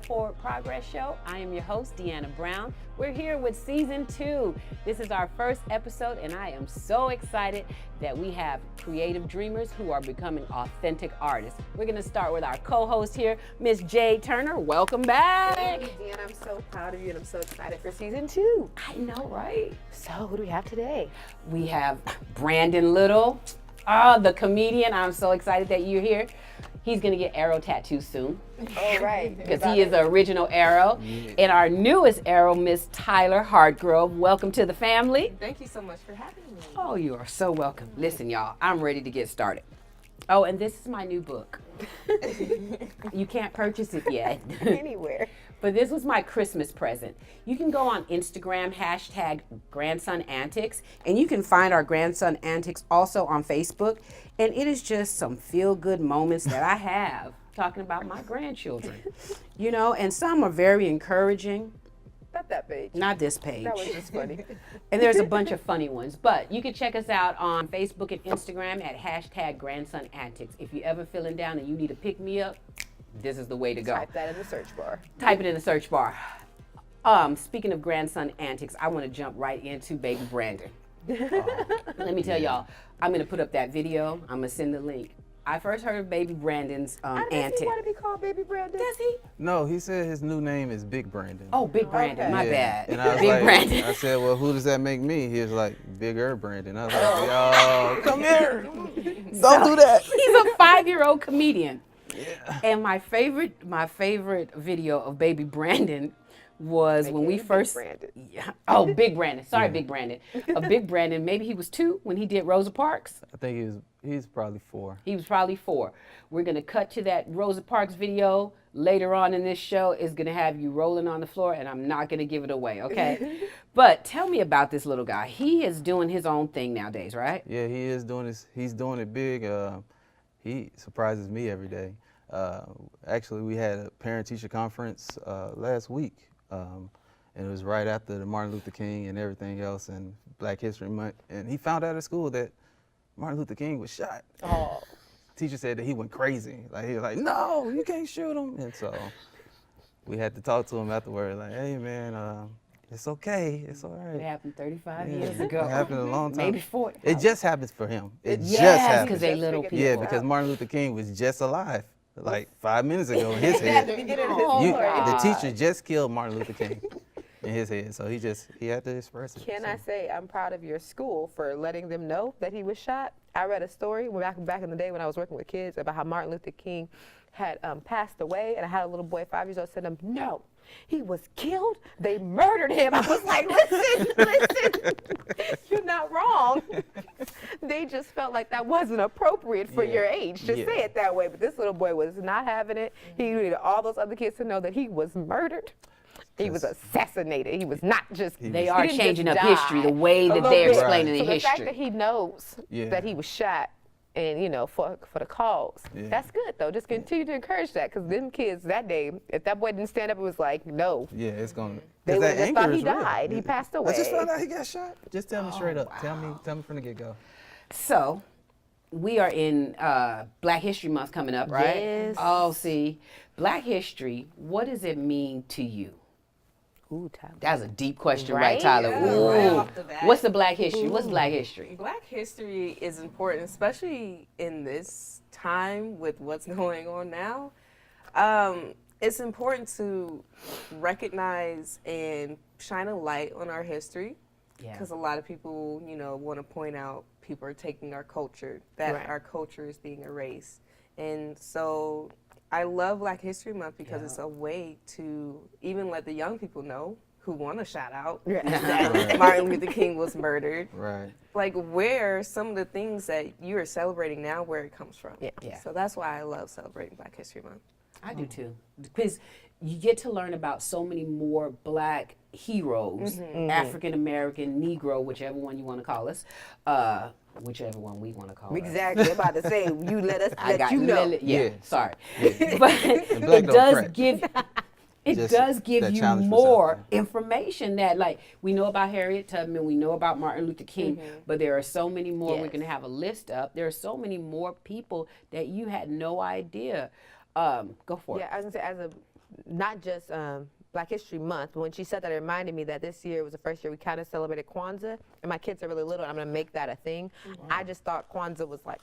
Forward Progress Show. I am your host, Deanna Brown. We're here with season 2. This is our first episode, and I am so excited that we have creative dreamers who are becoming authentic artists. We're going to start with our co-host here, Miss Jade Turner. Welcome back. Thank you, Deanna. I'm so proud of you, and I'm so excited for season 2. I know, right? So, who do we have today? We have Brandon Little, the comedian. I'm so excited that you're here. He's gonna get Arrow tattoos soon. Oh, right. Because he is the original Arrow. Yeah. And our newest Arrow, Miss Tyiler Hartgrove. Welcome to the family. Thank you so much for having me. Oh, you are so welcome. Listen, y'all, I'm ready to get started. Oh, and this is my new book. You can't purchase it yet. Anywhere. But this was my Christmas present. You can go on Instagram, hashtag Grandson Antics, and you can find our Grandson Antics also on Facebook. And it is just some feel-good moments that I have talking about my grandchildren. You know, and some are very encouraging. Not that page. Not this page. That was just funny. And there's a bunch of funny ones. But you can check us out on Facebook and Instagram at hashtag Grandson Antics. If you're ever feeling down and you need a pick-me-up, this is the way to go. Type that in the search bar. Type it in the search bar. Speaking of Grandson Antics, I want to jump right into baby Brandon. Let me tell y'all, I'm going to put up that video. I'm going to send the link. I first heard of baby Brandon's antics. Does he want to be called baby Brandon? Does he? No, he said his new name is Big Brandon. Oh, Big Brandon. Okay. My Yeah. bad. And I was Big like, Brandon. I said, well, who does that make me? He was like, Bigger Brandon. I was like, yo, come here. Don't do that. He's a 5-year-old comedian. Yeah. And my favorite video of baby Brandon was when we first. Brandon. Yeah. Oh, Big Brandon. Sorry, Big Brandon. Big Brandon. Maybe he was 2 when he did Rosa Parks. I think he's probably 4. He was probably 4. We're gonna cut to that Rosa Parks video later on in this show. It's gonna have you rolling on the floor, and I'm not gonna give it away, okay? But tell me about this little guy. He is doing his own thing nowadays, right? Yeah, he is doing this. He's doing it big. He surprises me every day. Actually, we had a parent-teacher conference last week. And it was right after the Martin Luther King and everything else and Black History Month. And he found out at school that Martin Luther King was shot. Oh. Teacher said that he went crazy. Like, he was like, no, you can't shoot him. And so we had to talk to him afterward, like, hey, man, it's okay. It's all right. It happened 35 Yeah, years ago. It happened a long time. Maybe 40. It just happens for him. It just Yes, happened. because they little people. Yeah, because Martin Luther King was just alive like 5 minutes ago in his head. Oh, The God. teacher just killed Martin Luther King in his head, so he had to express it. Can so. I say I'm proud of your school for letting them know that he was shot? I read a story back in the day when I was working with kids about how Martin Luther King had passed away, and I had a little boy, 5 years old, said to him, no, he was killed. They murdered him. I was like, listen, you're not wrong. They just felt like that wasn't appropriate for your age to say it that way. But this little boy was not having it. He needed all those other kids to know that he was murdered. He was assassinated. He was not just. They are didn't changing just up die. history, the way A that little they're bit. explaining So the the fact history. that he knows that he was shot, and for the cause, that's good though. Just continue to encourage that, because them kids that day, if that boy didn't stand up, it was like no. Yeah, it's gonna. They 'cause would that have anger thought he is real. died. He passed away. I just found out he got shot. Just tell me straight up. Tell me from the get-go. So, we are in Black History Month coming up, right? Yes. Oh, see, Black History, what does it mean to you? Ooh, Tyler. That's a deep question, Right? right, Tyler? Yeah, Ooh. right off the bat. What's the Black History? What's Black History? Black history is important, especially in this time with what's going on now. It's important to recognize and shine a light on our history, because a lot of people, want to point out people are taking our culture, that our culture is being erased. And so I love Black History Month because it's a way to even let the young people know who want to shout out that Martin Luther King was murdered. Right. Like, where some of the things that you are celebrating now, where it comes from. Yeah. So that's why I love celebrating Black History Month. I do too, because you get to learn about so many more Black heroes, African American, Negro, whichever one you want to call us, whichever one we want to call us. Exactly. I'm about to say, you let us I got you know. Yeah, Yeah. sorry, Yeah. but black it don't does crack. give. It Just does give that you challenge for more something. information that, like, we know about Harriet Tubman, we know about Martin Luther King, but there are so many more. We're Yes. going to have a list up. There are so many more people that you had no idea. Go for it. Yeah, I was gonna say, as a not just Black History Month, but when she said that, it reminded me that this year was the first year we kind of celebrated Kwanzaa, and my kids are really little, and I'm going to make that a thing. I just thought Kwanzaa was like,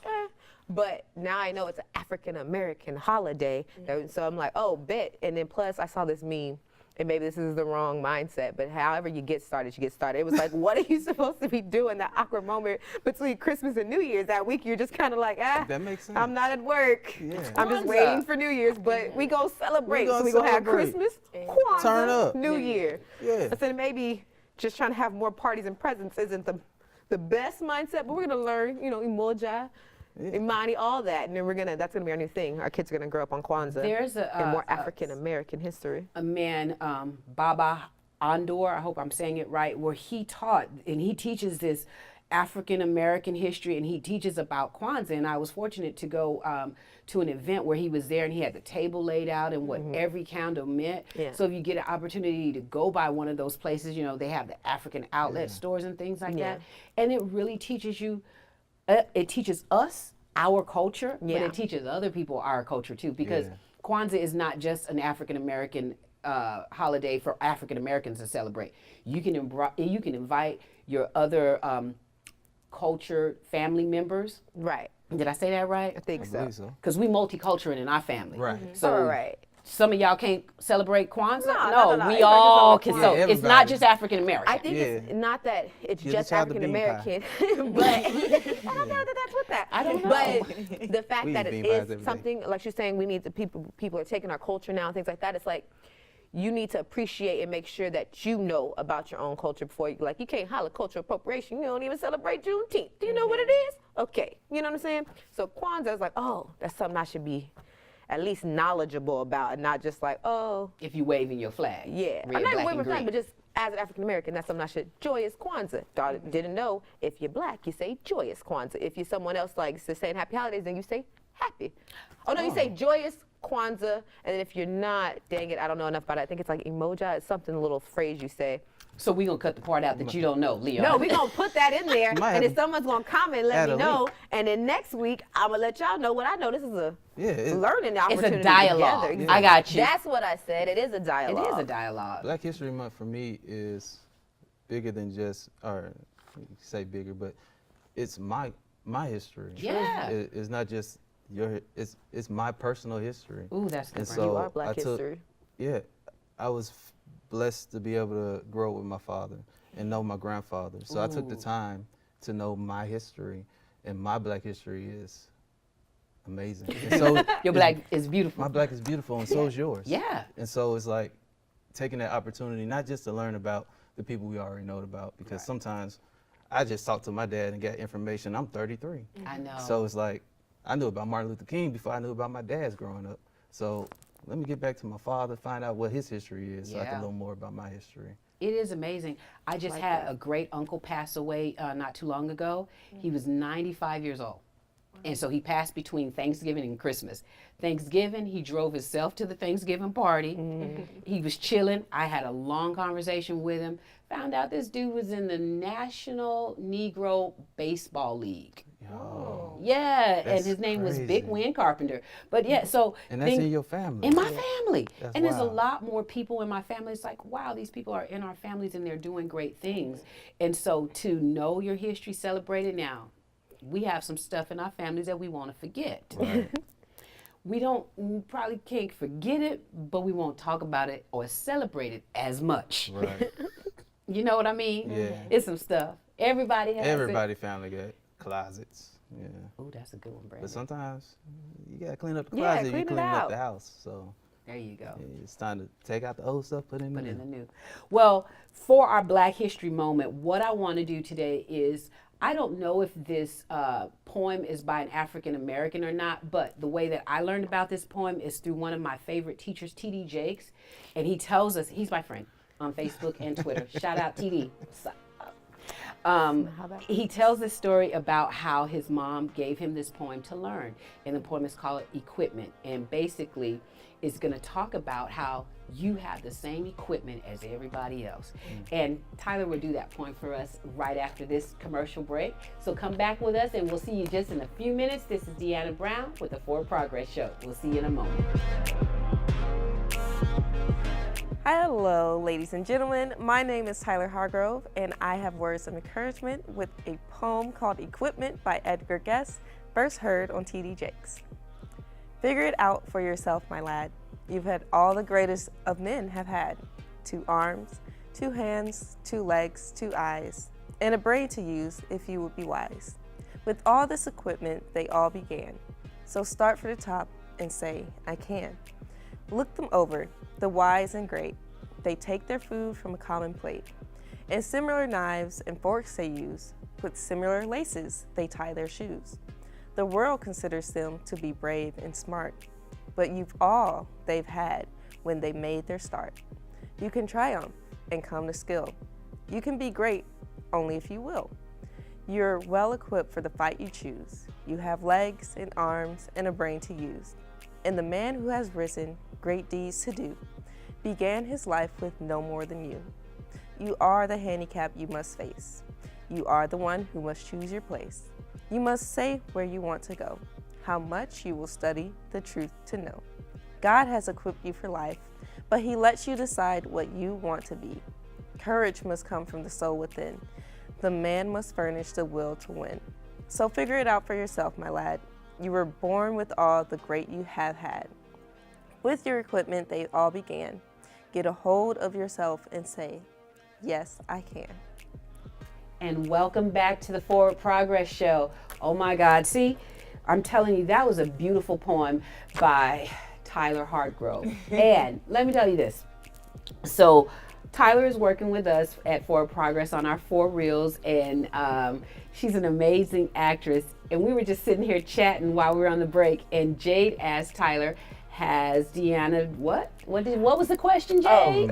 but now I know it's an African-American holiday, so I'm like, oh, bet. And then plus, I saw this meme, and maybe this is the wrong mindset, but however you get started, you get started. It was like, what are you supposed to be doing that awkward moment between Christmas and New Year's? That week, you're just kind of like, That makes sense. I'm not at work. Yeah. I'm just Kwanzaa. waiting for New Year's, but we go celebrate. gonna So we gonna have celebrate. Christmas, Kwanzaa, Turn up. New Year. Yeah. I said maybe just trying to have more parties and presents isn't the best mindset, but we're gonna learn, emoji, Imani, all that, and then that's gonna be our new thing. Our kids are gonna grow up on Kwanzaa There's and more African American history. a man, Baba Andor, I hope I'm saying it right, where he taught and he teaches this African American history, and he teaches about Kwanzaa. And I was fortunate to go to an event where he was there, and he had the table laid out and what every candle meant. Yeah. So if you get an opportunity to go by one of those places, they have the African outlet stores and things like that, and it really teaches you. It teaches us our culture, but it teaches other people our culture too, because Kwanzaa is not just an African American holiday for African Americans to celebrate. You can invite your other culture family members. Right. Did I say that right? I think I so. believe so. Because we multicultural in our family. Right. So All right. some of y'all can't celebrate Kwanzaa. No, we everybody all can can. celebrate So Kwanzaa. it's not Everybody. just African American. I think it's not that it's Give just the child the African bean American, but I don't know that that's what that. I don't know. But the fact We that eat it bean pies is every day. something like she's saying, we need to people are taking our culture now and things like that. It's like you need to appreciate and make sure that you know about your own culture before you can't holler cultural appropriation. You don't even celebrate Juneteenth. Do you know what it is? Okay, you know what I'm saying? So Kwanzaa is like, oh, that's something I should be at least knowledgeable about, and not just like, oh, if you waving your flag. yeah. Red, I'm not black, waving and my flag, green. but just as an African American, that's something I should. Joyous Kwanzaa. Didn't know if you're black, you say joyous Kwanzaa. If you're someone else likes to say happy holidays, then you say happy. Oh no, you say joyous Kwanzaa, and then if you're not, dang it, I don't know enough about it. I think it's like emoji. It's something, a little phrase you say. So we gonna cut the part out that you don't know, Leo. No, we're going to put that in there, Might and have if someone's going to comment, let add me a know. link. And then next week, I'm going to let y'all know what I know. This is a learning It's opportunity a dialogue. together. I got you. That's what I said. It is a It dialogue. is a dialogue. Black History Month for me is bigger than just, or you can say bigger, but it's my history. Yeah. It's not just it's my personal history. Ooh, that's And different. so You are Black I took- history. Yeah, I was blessed to be able to grow up with my father and know my grandfather. So I took the time to know my history, and my Black history is amazing. And so Your black is beautiful. my Black is beautiful, and so is yours. Yeah. And so it's like taking that opportunity, not just to learn about the people we already know about, because sometimes I just talked to my dad and got information. I'm 33. I know. So it's like I knew about Martin Luther King before I knew about my dad's growing up. So let me get back to my father, find out what his history is, so I Yeah. can learn more about my history. It is amazing. I just had a great uncle pass away not too long ago. He was 95 years old. And so he passed between Thanksgiving and Christmas. Thanksgiving, he drove himself to the Thanksgiving party. He was chilling. I had a long conversation with him. Found out this dude was in the National Negro Baseball League. Yo. Yeah, and That's his name was Big crazy. Win Carpenter. But yeah, so And that's think- in your family. in my family. That's And there's a wild. lot more people in my family. It's like, wow, these people are in our families and they're doing great things. And so to know your history, celebrate it now. We have some stuff in our families that we want to forget. We probably can't forget it, but we won't talk about it or celebrate it as much. Right. You know what I mean? Yeah. It's some stuff. Everybody has it. Everybody family got closets. Yeah. Oh, that's a good one, But Brandon. sometimes you gotta clean up the Yeah, closet. clean You it clean up out. the house. So There you go. yeah, it's time to take out the old stuff, put in the Put in new. the new. Well, for our Black History Moment, what I want to do today is, I don't know if this poem is by an African American or not, but the way that I learned about this poem is through one of my favorite teachers, TD Jakes, and he tells us, he's my friend on Facebook and Twitter. Shout out TD. He tells this story about how his mom gave him this poem to learn, and the poem is called Equipment, and basically is going to talk about how you have the same equipment as everybody else. And Tyiler will do that poem for us right after this commercial break. So come back with us and we'll see you just in a few minutes. This is Deanna Brown with the FwdProgress Show. We'll see you in a moment. Hello, ladies and gentlemen. My name is Tyiler Hargrove, and I have words of encouragement with a poem called Equipment by Edgar Guest, first heard on TD Jakes. Figure it out for yourself, my lad. You've had all the greatest of men have had. 2 arms, 2 hands, 2 legs, 2 eyes, and a brain to use if you would be wise. With all this equipment, they all began. So start from the top and say, I can. Look them over, the wise and great. They take their food from a common plate. And similar knives and forks they use. With similar laces, they tie their shoes. The world considers them to be brave and smart. But you've all they've had when they made their start. You can triumph and come to skill. You can be great only if you will. You're well equipped for the fight you choose. You have legs and arms and a brain to use. And the man who has risen, great deeds to do, began his life with no more than you. You are the handicap you must face. You are the one who must choose your place. You must say where you want to go, how much you will study the truth to know. God has equipped you for life, but he lets you decide what you want to be. Courage must come from the soul within. The man must furnish the will to win. So figure it out for yourself, my lad. You were born with all the great you have had. With your equipment, they all began. Get a hold of yourself and say, yes, I can. And welcome back to the Forward Progress Show. Oh my God, see, I'm telling you, that was a beautiful poem by Tyiler Hargrove. And let me tell you this. So Tyiler is working with us at Forward Progress on our 4 reels, and she's an amazing actress. And we were just sitting here chatting while we were on the break, and Jade asked Tyiler, has Deanna, what was the question, Jade?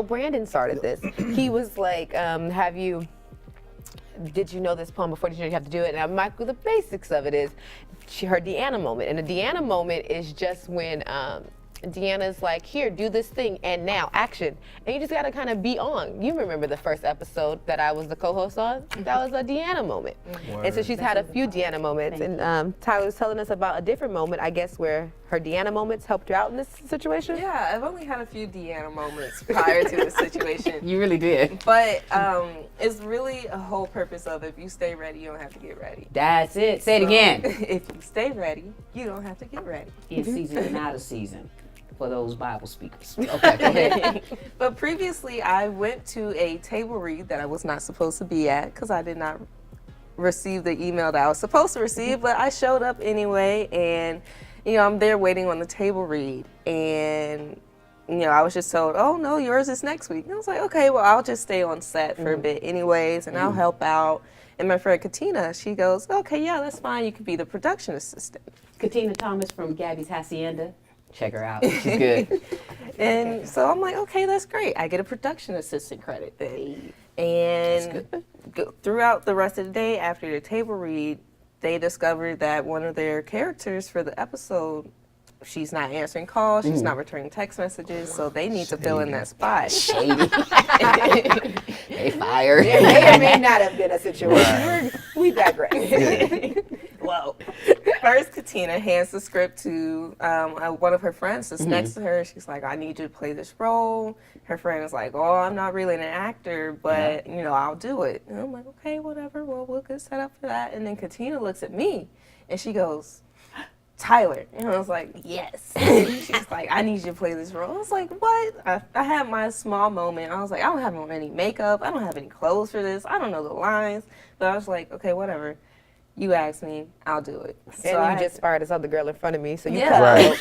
Brandon started this. He was like, did you know this poem before? Did you know you have to do it? And I'm like, the basics of it is, she heard Deanna moment. And a Deanna moment is just when Deanna's like, here, do this thing, and now, action. And you just gotta kind of be on. You remember the first episode that I was the co-host on? That was a Deanna moment. Word. And so she's had a few Deanna moments, and Tyiler was telling us about a different moment, I guess, where her Deanna moments helped her out in this situation? Yeah, I've only had a few Deanna moments prior to this situation. You really did. But it's really a whole purpose of, if you stay ready, you don't have to get ready. That's it. Say it again. If you stay ready, you don't have to get ready. In season and out of season. For those Bible speakers. Okay, go ahead. But previously, I went to a table read that I was not supposed to be at because I did not receive the email that I was supposed to receive, but I showed up anyway, and I'm there waiting on the table read, and I was just told, oh no, yours is next week. And I was like, okay, well, I'll just stay on set for a bit anyways, and I'll help out. And my friend Katina, she goes, okay, yeah, that's fine. You could be the production assistant. Katina Thomas from Gabby's Hacienda. Check her out. She's good. And so I'm like, okay, that's great. I get a production assistant credit then. And throughout the rest of the day after the table read, they discovered that one of their characters for the episode, she's not answering calls, she's not returning text messages, so they need to fill in that spot. Shady. They fired. It may or may not have been a situation. We digress. Well, first Katina hands the script to one of her friends that's next to her. She's like, I need you to play this role. Her friend is like, oh, I'm not really an actor, but, I'll do it. And I'm like, okay, whatever. Well, we'll get set up for that. And then Katina looks at me, and she goes, Tyiler. And I was like, yes. And she's like, I need you to play this role. I was like, what? I had my small moment. I was like, I don't have any makeup. I don't have any clothes for this. I don't know the lines. But I was like, okay, whatever. You asked me, I'll do it. So and you just fired this other girl in front of me, so you cut right.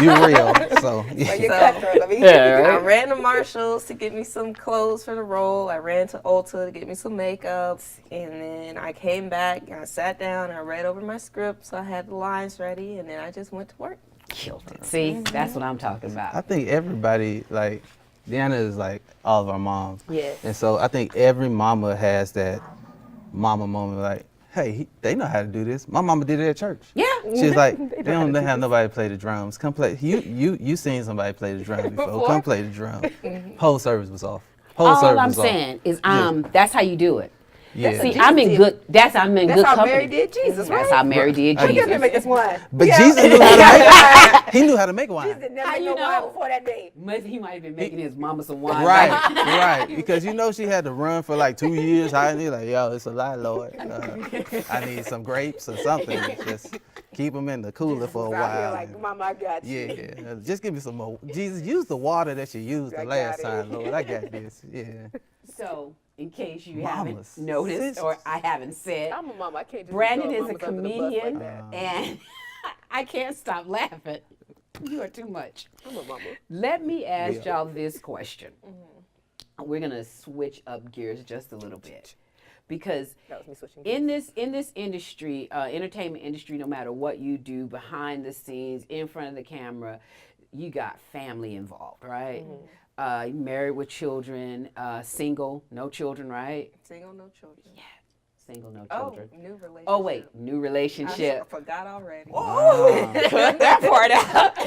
You real. So you cutthroat. I ran to Marshall's to get me some clothes for the role. I ran to Ulta to get me some makeup. And then I came back, and I sat down, and I read over my script, so I had the lines ready, and then I just went to work. Killed it. See, that's what I'm talking about. I think everybody, like, Deanna is like all of our moms. Yes. And so I think every mama has that mama moment, like, hey, they know how to do this. My mama did it at church. Yeah. She's like, they don't have nobody play the drums. Come play. You seen somebody play the drum before. Come play the drum. Whole service was off. All I'm saying is that's how you do it. Yeah. See, I'm in good. I'm in That's good how company. Mary did Jesus, right? That's how Mary did I We Jesus. can make this wine. But Jesus knew how to make. He knew how to make wine. Jesus didn't never How make you no wine know? before that day. He might have been making his mama some wine. Right, right. Because you know she had to run for like 2 years. I need like, yo, it's a lot, Lord. I need some grapes or something. Just keep them in the cooler for a Was out here while. like, Mama, I got you. Yeah, just give me some more. Jesus, use the water that you used I the last got it. time, Lord. I got this. Yeah. So, in case you Mamas. haven't noticed or I haven't said, I'm a mama. I can't just Brandon throw is a mamas under the bus like comedian, that. and I can't stop laughing. You are too much. I'm a mama. Let me ask Yeah. y'all this question. We're gonna switch up gears just a little bit, because That was me switching. in this industry, entertainment industry, no matter what you do behind the scenes, in front of the camera, you got family involved, right? Married with children, single, no children, right? Single, no children. Single, no Oh, children. new relationship. Oh wait, new relationship. I forgot already. Cut that part out.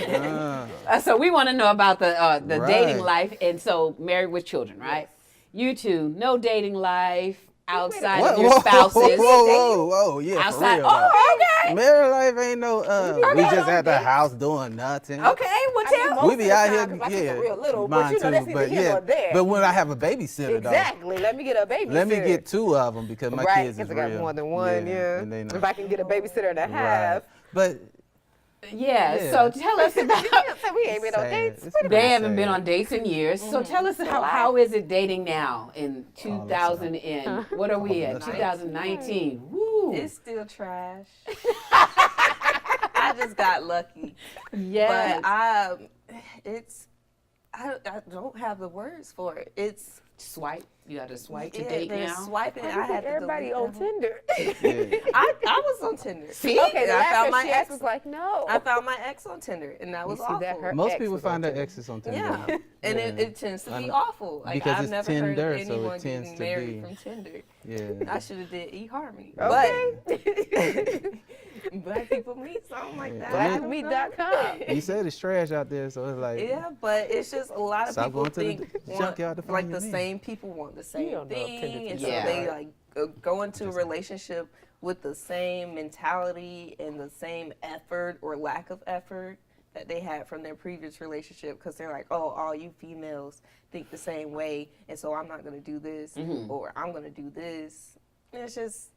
So we want to know about the dating Right. life, and so married with children, right? You two, no dating life outside What? of your spouses. Whoa, yeah, Outside. for real. though. Oh, okay. Married life ain't no, we go just on at the dates. house doing nothing. Okay, well tell. We be out here, I keep it real little, but mine you know, that's too, neither but here nor there. but when I have a babysitter Exactly. Let me get a babysitter. though, let me get 2 of them because my right, kids is because I got real. more than one, yeah. And they know. If I can get a babysitter and a Right. half. But Yeah. Yeah. So tell us about. We ain't been on sad. dates. It's They haven't sad. been on dates in years. So tell us how is it dating now in 2000 and what are we at? that's right. 2019. Woo. It's still trash. I just got lucky. Yes. But I don't have the words for it. It's Swipe. You got to swipe to yeah, date they're now. swiping. I I think had to everybody delete on that Tinder. Yeah. I was on Tinder. See? Okay, the I last found one my she asked ex. was like, no. I found my ex on Tinder, and that was see awful. that hurt? Most Ex people was on find their Tinder. exes on Tinder. Yeah, and Yeah. it tends to be I know. awful. Like Because I've it's never heard Tinder, of so it anyone tends getting to married be. from Tinder. Yeah. I should have did eHarmony. Okay. But black people meet something like that. I don't know. Blackmeat.com. You said it's trash out there, so it's like Yeah, but it's just a lot of Stop people going to the think junkyard to find like your the man. same people want the same don't know if Tinder thing, can and do so that. they like go into a relationship with the same mentality and the same effort or lack of effort that they had from their previous relationship, because they're like, oh, all you females think the same way, and so I'm not gonna do this or I'm gonna do this. And it's just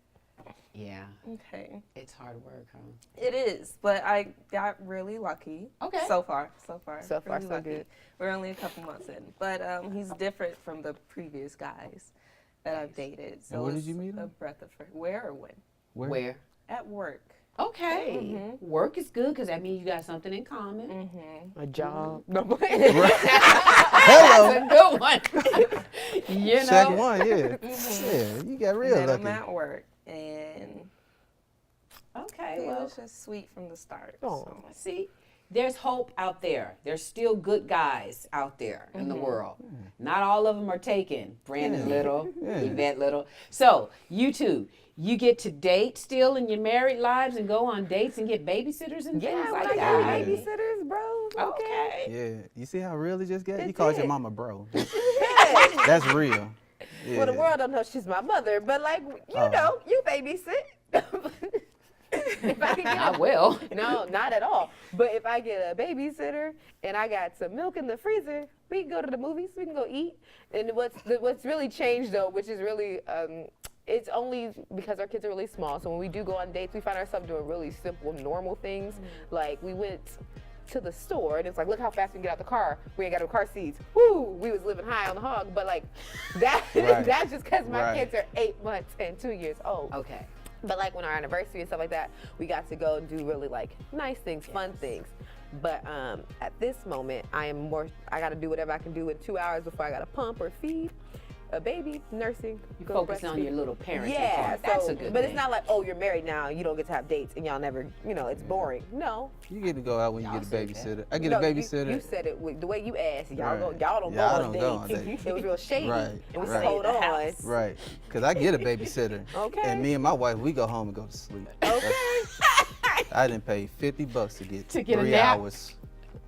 Yeah. okay. It's hard work, huh? It is, but I got really lucky. Okay. So far. So far, Really so lucky. good. We're only a couple months in, but he's different from the previous guys that I've dated. So And where did it's you meet a him? breath of fresh. Where or when? Where? At work. Okay. Work is good because that means you got something in common. A job. No, hello. That's a good one. You know. Check one, yeah. Yeah, you got real Met him lucky. at work, and Okay. it Well, was just sweet from the start. Oh. So. see, there's hope out there. There's still good guys out there in the world. Not all of them are taken. Brandon Little, Yvette Little. So you two, you get to date still in your married lives and go on dates and get babysitters and yeah, things when like I got that. babysitters, bro. Okay. Yeah, you see how real it just got? You It called your did. mama bro. Yeah. That's real. Yeah. Well, the world don't know she's my mother, but like, you know, you babysit. If I can get I will. No, not at all. But if I get a babysitter and I got some milk in the freezer, we can go to the movies. We can go eat. And what's really changed though, which is really, it's only because our kids are really small. So when we do go on dates, we find ourselves doing really simple, normal things. Like we went to the store and it's like, look how fast we can get out the car. We ain't got no car seats. Woo! We was living high on the hog. But like that, Right. that's just because my Right. kids are 8 months and 2 years old. Okay. But like when our anniversary and stuff like that, we got to go and do really like nice things, fun things. But at this moment, I got to do whatever I can do in 2 hours before I got to pump or feed a baby, nursing. You go focus on breastfeed. your little parenting Yeah, part. That's so, a good but thing. it's not like, oh, you're married now, you don't get to have dates and y'all never, it's boring. No. You get to go out when you Y'all get a said babysitter. I get No, a babysitter. You said it with the way you asked. Y'all Right. y'all don't Y'all go don't on go on dates. dates. It was real shady. Right, And we right. hold Stay in the on. house. Right. Because I get a babysitter. Okay. And me and my wife, we go home and go to sleep. Okay. I didn't pay $50 to get To get a 3 nap? hours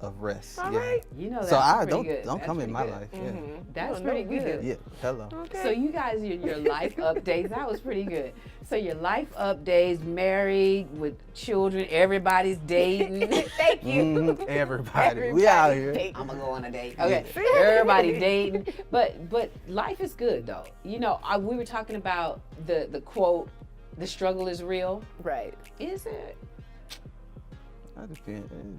of rest. All yeah. right. You know that's So I pretty good. don't That's come in pretty my good. life. That's Oh, pretty no, we good. Yeah. Hello. Okay. So you guys, your life updates, that was pretty good. So your life updates, married with children, everybody's dating. Thank you. Everybody. We out here. I'm gonna go on a date. Okay, everybody dating, but life is good though. You know, we were talking about the quote, "The struggle is real." Right. Is it?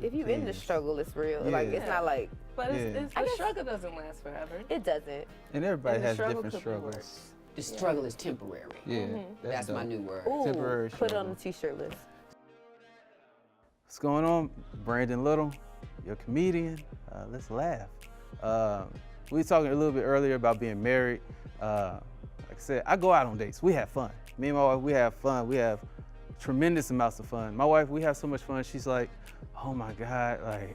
If you in the struggle, it's real. Like Yeah. it's not like But Yeah. the struggle doesn't last forever. it doesn't. And everybody And the has struggle different could be worse. struggles. The struggle is temporary. Yeah. That's my dope. new word. Ooh, Temporary put it on struggle. the t-shirt list. What's going on? Brandon Little, your comedian. Let's laugh. We were talking a little bit earlier about being married. Like I said, I go out on dates. We have fun. Me and my wife, we have fun. We have tremendous amounts of fun. My wife, we have so much fun. She's like, oh my God, like,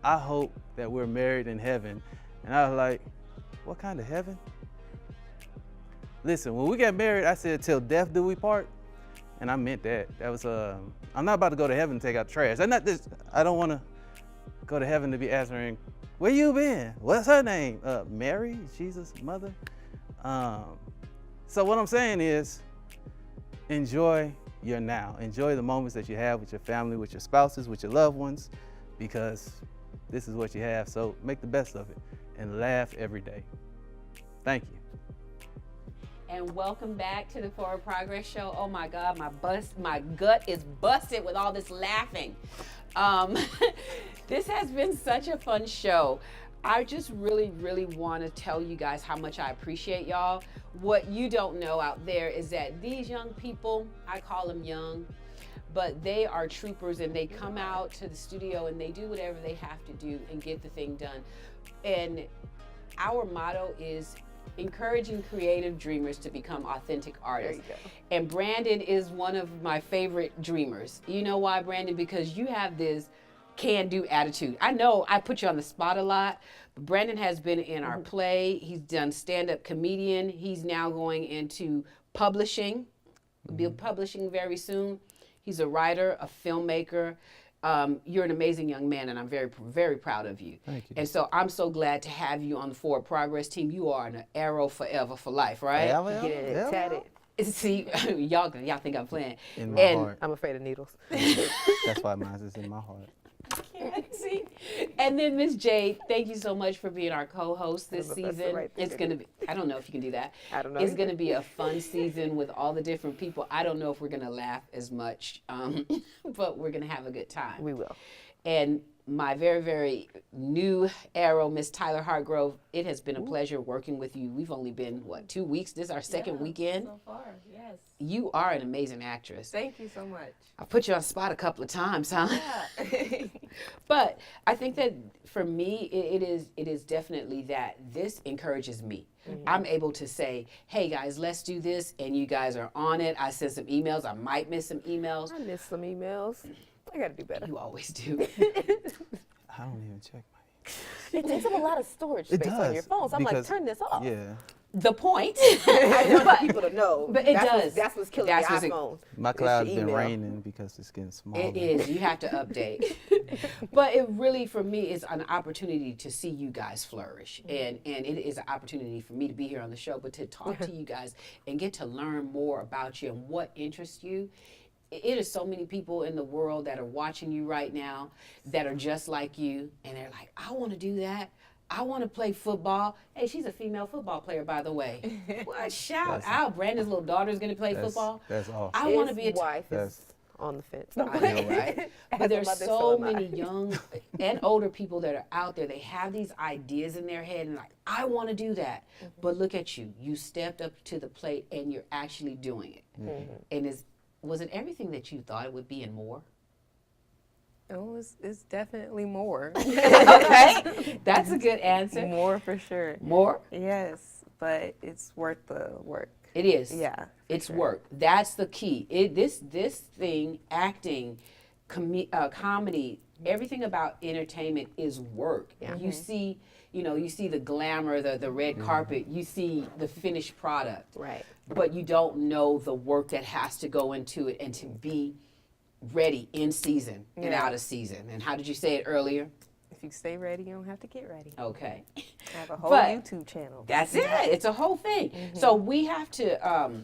I hope that we're married in heaven. And I was like, what kind of heaven? Listen, when we got married, I said, till death do we part. And I meant that. That was, I'm not about to go to heaven and take out the trash. I don't want to go to heaven to be answering, where you been? What's her name? Mary, Jesus' mother. So what I'm saying is, enjoy your now. Enjoy the moments that you have with your family, with your spouses, with your loved ones, because this is what you have. So make the best of it and laugh every day. Thank you. And welcome back to the Forward Progress Show. Oh my God, my gut is busted with all this laughing. This has been such a fun show. I just really, really want to tell you guys how much I appreciate y'all. What you don't know out there is that these young people, I call them young, but they are troopers and they come out to the studio and they do whatever they have to do and get the thing done. And our motto is encouraging creative dreamers to become authentic artists. There you go. And Brandon is one of my favorite dreamers. You know why, Brandon? Because you have this can-do attitude. I know I put you on the spot a lot, but Brandon has been in our play. He's done stand-up comedian. He's now going into publishing. We'll be publishing very soon. He's a writer, a filmmaker. You're an amazing young man, and I'm very, very proud of you. Thank you. And so I'm so glad to have you on the Forward Progress team. You are an arrow forever for life, right? Get it tatted. See, y'all think I'm playing. In my heart. I'm afraid of needles. That's why mine is in my heart. See? And then Miss Jade, thank you so much for being our co-host this I don't know if that's the season. right thing It's to going to do. be, I don't know if you can do that. I don't know It's either. going to be a fun season with all the different people. I don't know if we're going to laugh as much, but we're going to have a good time. We will. And my very, very new arrow, Miss Tyiler Hargrove, it has been a pleasure working with you. We've only been, 2 weeks? This is our second weekend. So far, yes. You are an amazing actress. Thank you so much. I put you on the spot a couple of times, huh? Yeah. But I think that for me, it is definitely that this encourages me. I'm able to say, hey guys, let's do this, and you guys are on it. I send some emails. I might miss some emails. I missed some emails. I got to do better. You always do. I don't even check my It takes up a lot of storage It space on your does, phone. So I'm like, because- turn this off. Yeah. The point. I want people to know. But it that's does. That's what's killing That's the what's- iPhone. My It's cloud's your been email. raining because it's getting smaller. It is. You have to update. But it really, for me, is an opportunity to see you guys flourish. And it is an opportunity for me to be here on the show, but to talk to you guys and get to learn more about you and what interests you. It is so many people in the world that are watching you right now that are just like you. And they're like, I want to do that. I want to play football. Hey, she's a female football player, by the way. What? Shout out. Brandon's little daughter's going to play football. That's awesome. I want to His be a wife That's- is on the fence. I know, right? As But a there's mother, so am I. many young and older people that are out there. They have these ideas in their head and like, I want to do that. But look at you. You stepped up to the plate and you're actually doing it. And was it everything that you thought it would be and more? Oh, it's definitely more. Okay. That's a good answer. More for sure. More? Yes, but it's worth the work. It is. Yeah. It's work. That's the key. This thing, acting, comedy, everything about entertainment is work. You see, you see the glamour, the red carpet. You see the finished product. Right. But you don't know the work that has to go into it and to be ready in season and out of season. And how did you say it earlier? If you stay ready, you don't have to get ready. Okay. I have a whole But YouTube channel. That's it. It's a whole thing. So we have to,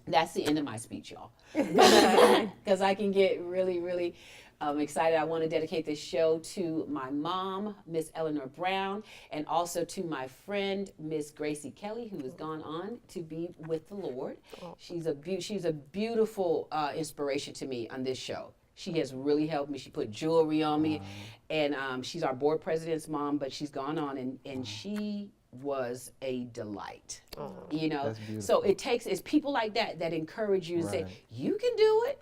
that's the end of my speech, y'all. Because I can get really, really excited. I want to dedicate this show to my mom, Miss Eleanor Brown, and also to my friend, Miss Gracie Kelly, who has gone on to be with the Lord. She's a beautiful inspiration to me on this show. She has really helped me. She put jewelry on me, and she's our board president's mom, but she's gone on, and she was a delight. You know, so it's people like that that encourage you and say, you can do it,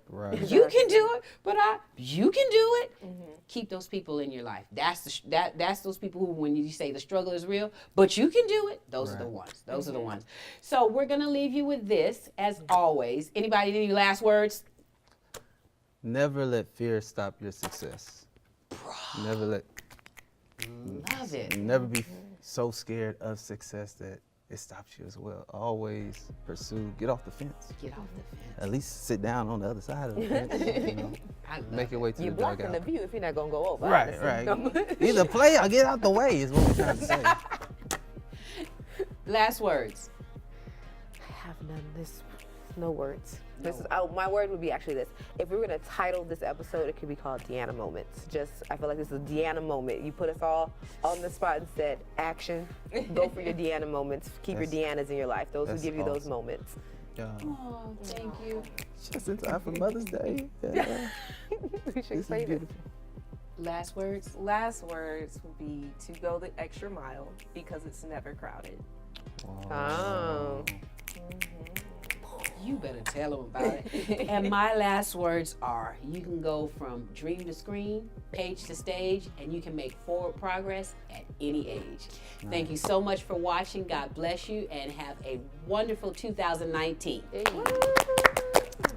you can do it, but you can do it. Keep those people in your life. That's those people who, when you say the struggle is real, but you can do it, those are the ones. Those are the ones. So we're gonna leave you with this, as always. Anybody, any last words? Never let fear stop your success. Never let. Love it. Never be so scared of success that it stops you as well. Always pursue. Get off the fence. Get off the fence. At least sit down on the other side of the fence. You know, make your way to You're the dugout. blocking the view if you're not gonna go over. Right, right. Either play or get out the way is what we're trying to say. Last words. I have none. No words. This is my word would be actually this. If we were gonna title this episode, it could be called Deanna Moments. I feel like this is a Deanna moment. You put us all on the spot and said, action. Go for your Deanna moments. Keep your Deannas in your life. Those who give you those moments. Yeah. Oh, thank you. Just in time for Mother's Day. Yeah. We should This is say this. beautiful. Last words. Last words would be to go the extra mile because it's never crowded. Oh. You better tell them about it. And my last words are, you can go from dream to screen, page to stage, and you can make forward progress at any age. Thank you so much for watching. God bless you, and have a wonderful 2019.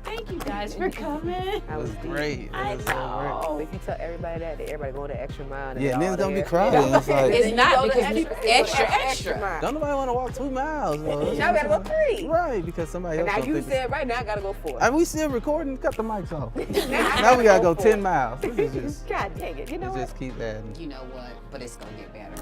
Thank you guys for coming. That was Great. I know. If you tell everybody that everybody going the extra mile. Yeah, and then it's all gonna be there. crowded. It's like, It's not Go the because people extra. mile. don't nobody want to walk 2 miles. Well, Now we gotta go 3. Right, because somebody else. Now don't you think said right now I gotta go 4. Are we still recording? Cut the mics off. I Now we gotta go 4. 10 miles. This is just, God dang it! You know let's what? just keep adding. You know what? But it's gonna get better.